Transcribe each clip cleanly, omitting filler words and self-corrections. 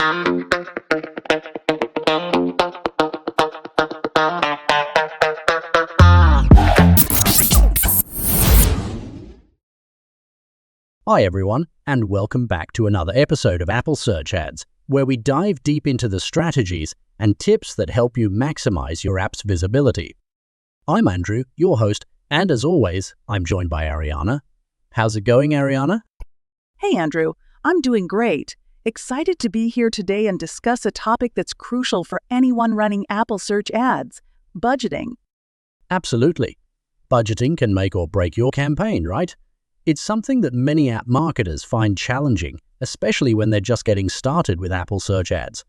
Hi everyone, and welcome back to another episode of Apple Search Ads, where we dive deep into the strategies and tips that help you maximize your app's visibility. I'm Andrew, your host, and as always, I'm joined by Ariana. How's it going, Ariana? Hey Andrew, I'm doing great. Excited to be here today and discuss a topic that's crucial for anyone running Apple Search Ads: budgeting. Absolutely. Budgeting can make or break your campaign, right? It's something that many app marketers find challenging, especially when they're just getting started with Apple Search Ads.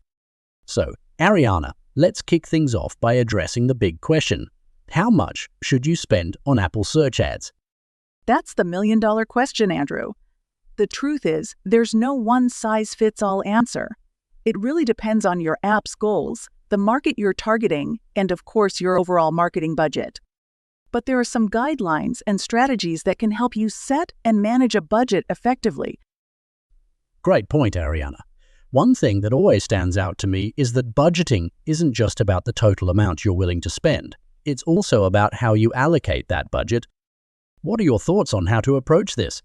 So, Ariana, let's kick things off by addressing the big question. How much should you spend on Apple Search Ads? That's the million-dollar question, Andrew. The truth is, there's no one-size-fits-all answer. It really depends on your app's goals, the market you're targeting, and of course your overall marketing budget. But there are some guidelines and strategies that can help you set and manage a budget effectively. Great point, Ariana. One thing that always stands out to me is that budgeting isn't just about the total amount you're willing to spend. It's also about how you allocate that budget. What are your thoughts on how to approach this?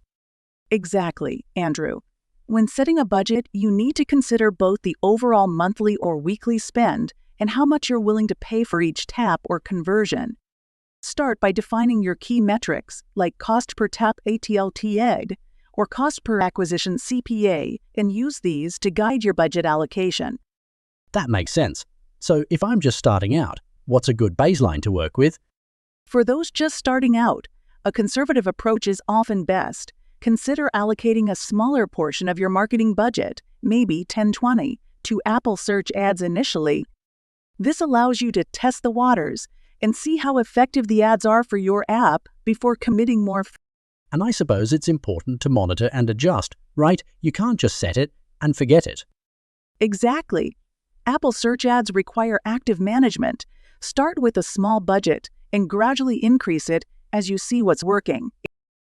Exactly, Andrew. When setting a budget, you need to consider both the overall monthly or weekly spend and how much you're willing to pay for each tap or conversion. Start by defining your key metrics, like cost per tap ATLTAG or cost per acquisition CPA, and use these to guide your budget allocation. That makes sense. So if I'm just starting out, what's a good baseline to work with? For those just starting out, a conservative approach is often best. Consider allocating a smaller portion of your marketing budget, maybe 10-20, to Apple Search Ads initially. This allows you to test the waters and see how effective the ads are for your app before committing more. And I suppose it's important to monitor and adjust, right? You can't just set it and forget it. Exactly. Apple Search Ads require active management. Start with a small budget and gradually increase it as you see what's working.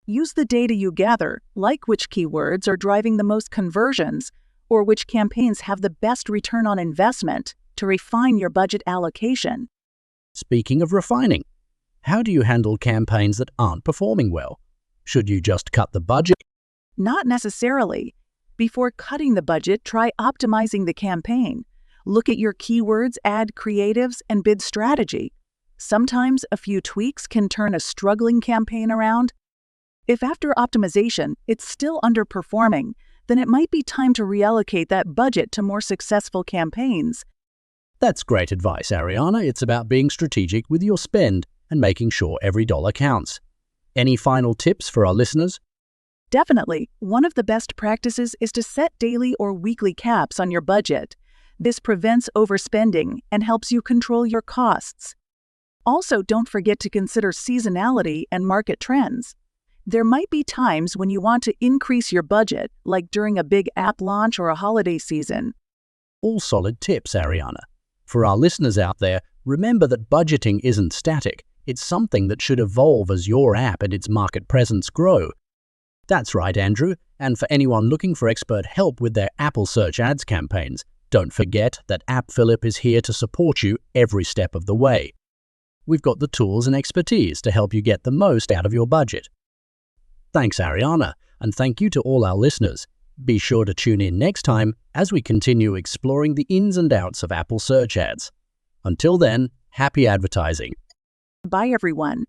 Use the data you gather, like which keywords are driving the most conversions or which campaigns have the best return on investment, to refine your budget allocation. Speaking of refining, how do you handle campaigns that aren't performing well? Should you just cut the budget? Not necessarily. Before cutting the budget, try optimizing the campaign. Look at your keywords, ad creatives, and bid strategy. Sometimes a few tweaks can turn a struggling campaign around. If after optimization it's still underperforming, then it might be time to reallocate that budget to more successful campaigns. That's great advice, Ariana. It's about being strategic with your spend and making sure every dollar counts. Any final tips for our listeners? Definitely. One of the best practices is to set daily or weekly caps on your budget. This prevents overspending and helps you control your costs. Also, don't forget to consider seasonality and market trends. There might be times when you want to increase your budget, like during a big app launch or a holiday season. All solid tips, Ariana. For our listeners out there, remember that budgeting isn't static. It's something that should evolve as your app and its market presence grow. That's right, Andrew. And for anyone looking for expert help with their Apple Search Ads campaigns, don't forget that Shopfillip is here to support you every step of the way. We've got the tools and expertise to help you get the most out of your budget. Thanks, Ariana, and thank you to all our listeners. Be sure to tune in next time as we continue exploring the ins and outs of Apple Search Ads. Until then, happy advertising. Bye, everyone.